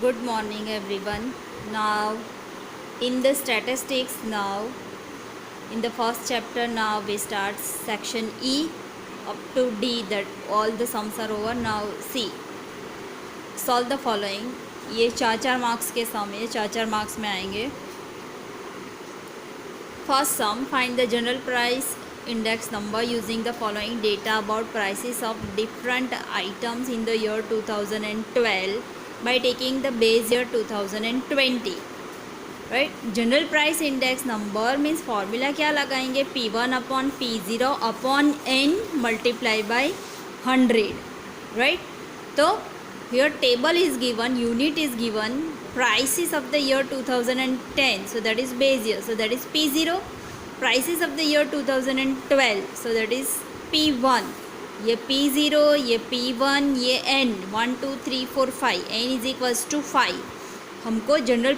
Good morning everyone. Now in the statistics, now in the first chapter, now we start section E up to D, that all the sums are over. Now see, solve the following. ये चार चार marks के सम है, चार चार marks में आएंगे. First sum, find the general price index number using the following data about prices of different items in the year 2012 by taking the base year 2020. Right. General price index number means formula क्या लगाएंगे, P1 upon P0 upon N multiply by 100. Right. तो here table is given, unit is given, prices of the year 2010, so that is base year, so that is P0. prices of the year 2012, so that is P1. ये P0, ये P1, ये N 1 2 3 4 5, N is equals to 5. हमको general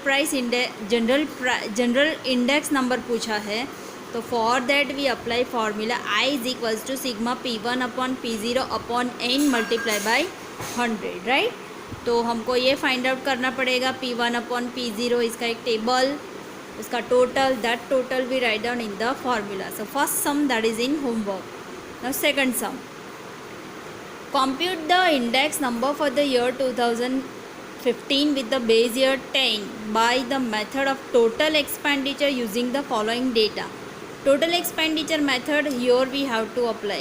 index number पूछा है, तो for that we apply formula I is equals to sigma P1 upon P0 upon N multiply by 100. Right. तो हमको ये फाइंड आउट करना पड़ेगा P1 अपॉन P0, इसका एक टेबल, उसका total, that total we write down in the formula. So first sum that is in homework. Now second sum, compute the index number for the year 2015 with the base year 10 by the method of total expenditure using the following data. Total expenditure method, here we have to apply.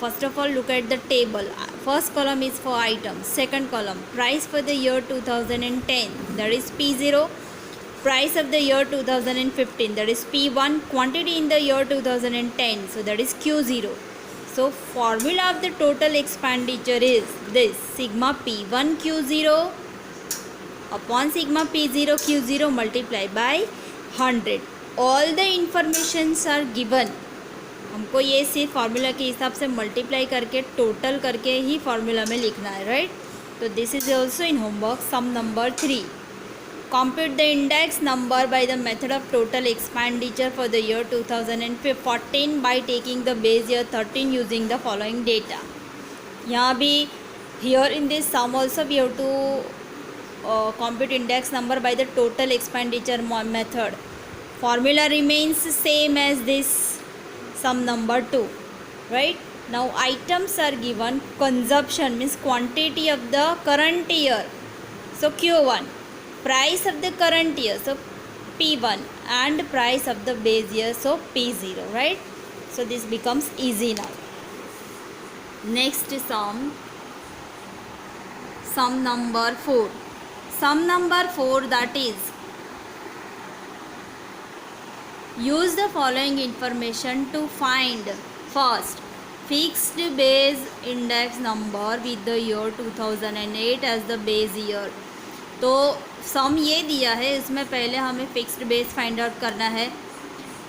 First of all, look at the table. First column is for items, second column price for the year 2010, that is P0. Price of the year 2015, that is P1. Quantity in the year 2010, so that is Q0. So formula of the total expenditure is this, sigma P1 Q0 upon sigma P0 Q0 multiply by 100. All the informations are given. हमको ये सिर्फ formula के हिसाब से multiply करके total करके ही formula में लिखना है. राइट. तो this is also in homework. Sum number 3, compute the index number by the method of total expenditure for the year 2014 by taking the base year 13 using the following data. यहाँ भी here in this sum also we have to compute index number by the total expenditure method. Formula remains same as this sum number 2. Right. Now items are given, consumption means quantity of the current year, so Q1. Price of the current year, so P1, and price of the base year, so P0. Right. So this becomes easy now. Next sum number 4. Sum number 4, that is, use the following information to find first fixed base index number with the year 2008 as the base year. तो सम ये दिया है, इसमें पहले हमें fixed base find out करना है.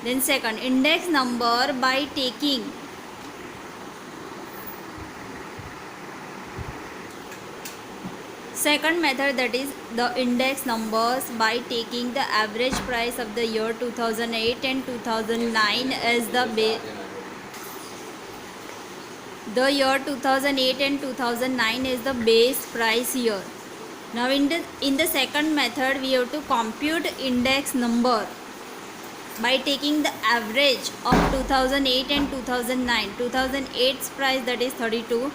Then second, index number by taking second method, that is the index numbers by taking the average price of the year 2008 and 2009 as the base. The year 2008 and 2009 is the base price year. Now in the second method we have to compute index number by taking the average of 2008 and 2009. 2008's price, that is 32,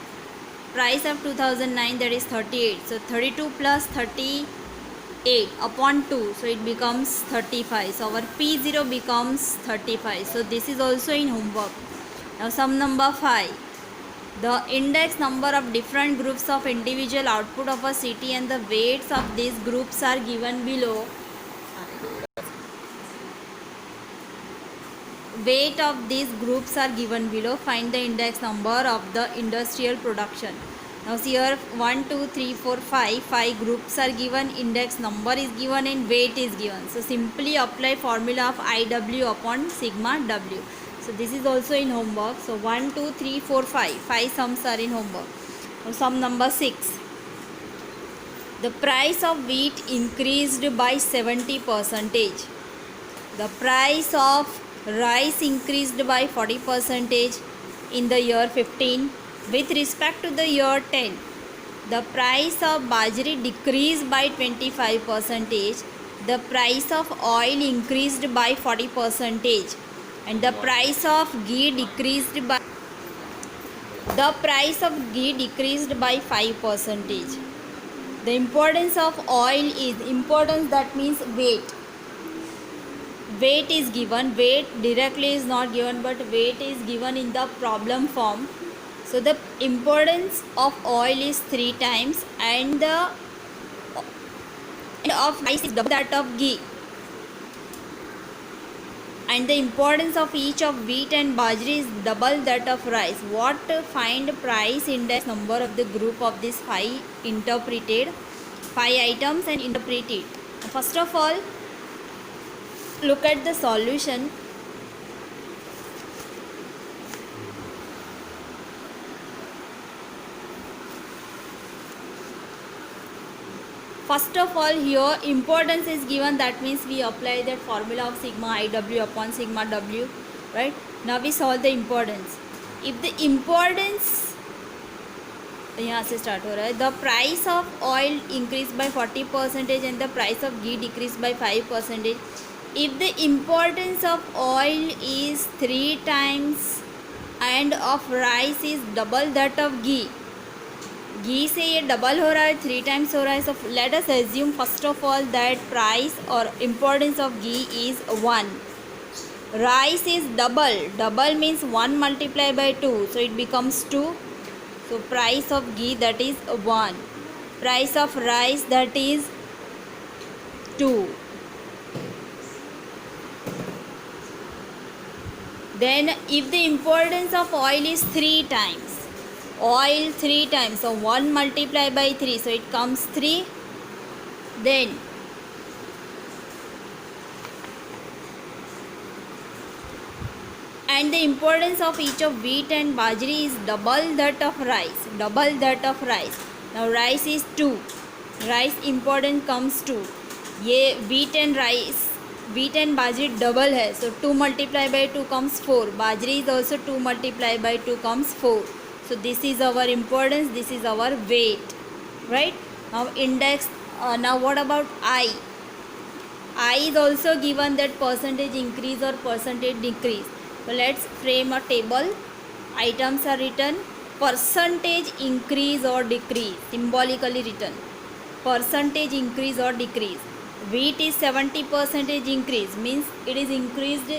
price of 2009, that is 38. So 32 plus 38 upon 2, so it becomes 35. So our P0 becomes 35. So this is also in homework. Now sum number 5. The index number of different groups of individual output of a city and the weights of these groups are given below. Weight of these groups are given below. Find the index number of the industrial production. Now see here, 1 2 3 4 5 groups are given, index number is given and weight is given. So simply apply formula of IW upon sigma W. So this is also in homework. So 1 2 3 4 5 sums are in homework. Now sum number 6. The price of wheat increased by 70%. The price of rice increased by 40% in the year 15 with respect to the year 10. the price of bajri decreased by 25%, the price of oil increased by 40%, and the price of ghee decreased by 5%. The importance of oil is importance, that means weight is given. Weight directly is not given, but weight is given in the problem form. So the importance of oil is 3 times, and the of rice is double that of ghee, and the importance of each of wheat and bajri is double that of rice. What find price index number of the group of these 5 items and interpret it. First of all, look at the solution. First of all, here importance is given, that means we apply that formula of sigma IW upon sigma W, right? Now we solve the importance. If the importance, यहाँ से start हो रहा है, the price of oil increased by 40% and the price of ghee decreased by 5%. If the importance of oil is 3 times and of rice is double that of ghee, घी से ये double हो रहा है, 3 टाइम्स हो रहा है. So let us assume first of all that price और importance of ghee is 1. Rice is double means 1 multiplied by 2, so it becomes 2. So price of ghee, that is 1. Price of rice, that is 2. Then if the importance of oil is 3 times, oil 3 times, so 1 multiplied by 3, so it comes 3. Then and the importance of each of wheat and bajri is double that of rice. Now rice is 2, rice important comes 2. ये wheat and bajri double है, so 2 multiplied by 2 comes 4. Bajri is also 2 multiplied by 2 comes 4. So this is our importance, this is our weight, right? Now index. Now what about I? I is also given that percentage increase or percentage decrease. So let's frame a table. Items are written, percentage increase or decrease, symbolically written. Percentage increase or decrease. Wheat is 70% increase, means it is increased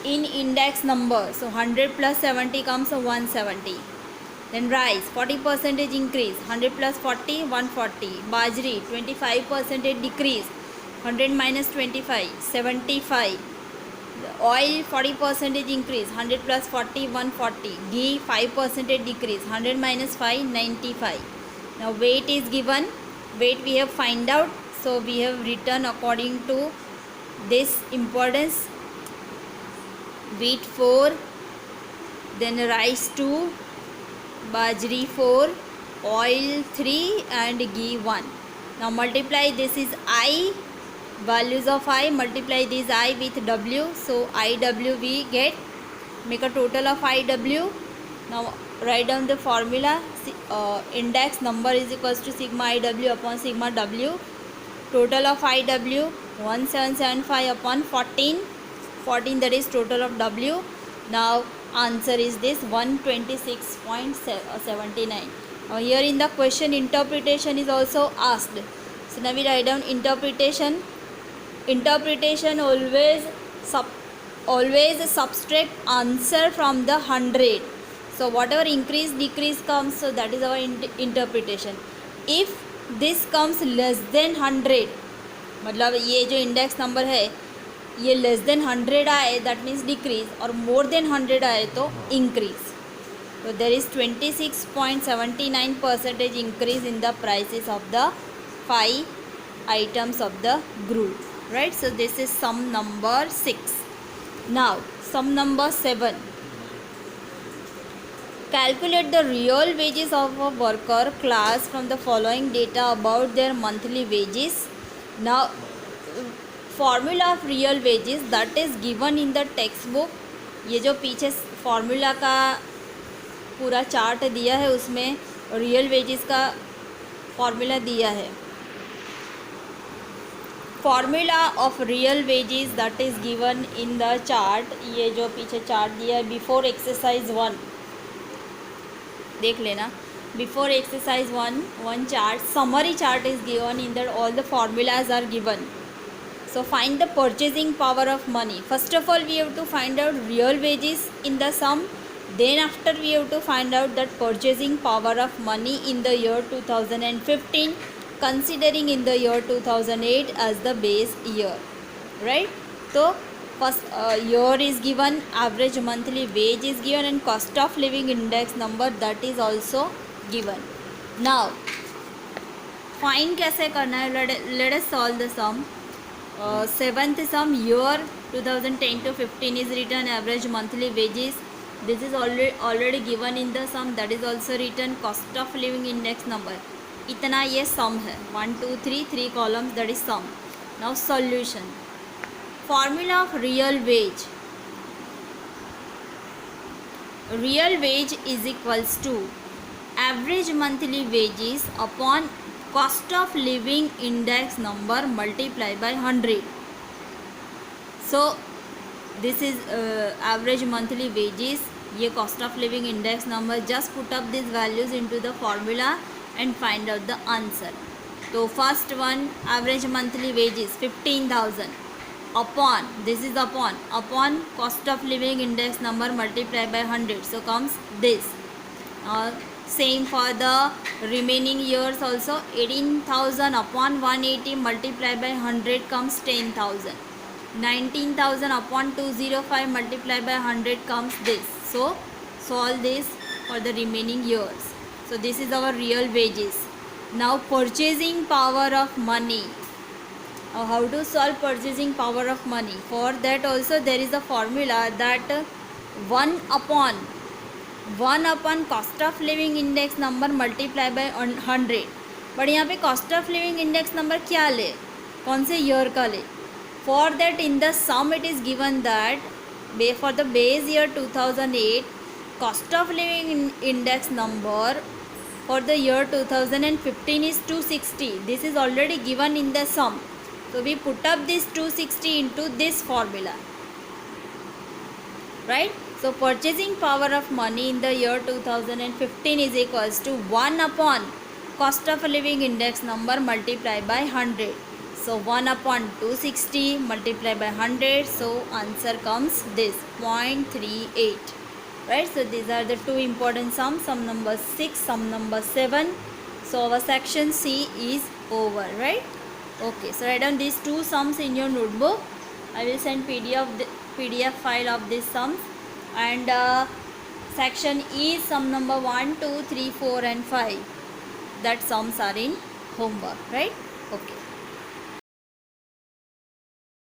in index number, so 100 plus 70 comes 170. Then rice 40% increase, 100 plus 40 140. Bajri 25% decrease, 100 minus 25 75. The oil 40% increase, 100 plus 40 140. Ghee 5% decrease, 100 minus 5 95. Now weight is given, weight we have find out, so we have written according to this importance. Wheat 4, then rice 2, bajri 4, oil 3 and ghee 1. Now multiply, this is I, values of I, multiply this I with W, so IW we get, make a total of IW. Now write down the formula, index number is equals to sigma IW upon sigma W. Total of IW 1775 upon 14, that is total of W. Now answer is this 126.79. Now here in the question interpretation is also asked. So now we write down interpretation. Always subtract answer from the 100. So whatever increase decrease comes, so that is our interpretation. If this comes less than 100, मतलब ये जो index number है ये less than 100 आए, that means decrease, और more than 100 आए तो increase. तो there is 26.79% increase in the prices of the 5 items of the group, right? So this is sum number 6. Now sum number 7. Calculate the real wages of a worker class from the following data about their monthly wages. Now formula of real wages that is given in the textbook. ये जो पीछे formula का पूरा chart दिया है उसमें real wages का formula दिया है. Formula of real wages that is given in the chart. ये जो पीछे चार्ट दिया है बिफोर एक्सरसाइज 1 देख लेना. Before exercise 1 chart, summary chart is given. In that all the formulas are given. So find the purchasing power of money. First of all we have to find out real wages in the sum. Then after we have to find out that purchasing power of money in the year 2015, considering in the year 2008 as the base year. Right? So first year is given, average monthly wage is given, and cost of living index number that is also given. Now find कैसे करना है? Let us solve the sum. Seventh sum, year 2010 to 15 is written. Average monthly wages, this is already given in the sum. That is also written. Cost of living index number, इतना ये sum है. 1 2 3 columns, that is sum. Now solution. Formula of real wage. Real wage is equals to average monthly wages upon cost of living index number multiplied by 100. So this is average monthly wages. ये cost of living index number. Just put up these values into the formula and find out the answer. So first one, average monthly wages 15,000 upon, this is upon cost of living index number multiplied by 100. So comes this. Same for the remaining years also. 18,000 upon 180 multiplied by 100 comes 10,000. 19,000 upon 205 multiplied by 100 comes this. So solve this for the remaining years. So this is our real wages. Now purchasing power of money. How to solve purchasing power of money? For that also there is a formula that 1 upon cost of living index number multiplied by 100. But यहाँ पे cost of living index number क्या ले, कौन से year का ले? For that in the sum it is given that for the base year 2008, cost of living index number for the year 2015 is 260. This is already given in the sum. So we put up this 260 into this formula. Right? So purchasing power of money in the year 2015 is equals to 1 upon cost of living index number multiplied by 100. So 1 upon 260 multiplied by 100. So answer comes this 0.38. Right? So these are the two important sums. Sum number 6, sum number 7. So our section C is over. Right? Okay. So write down these two sums in your notebook. I will send PDF file of these sums. And section E, sum number 1 2 3 4 and 5, that sums are in homework. Right? Okay.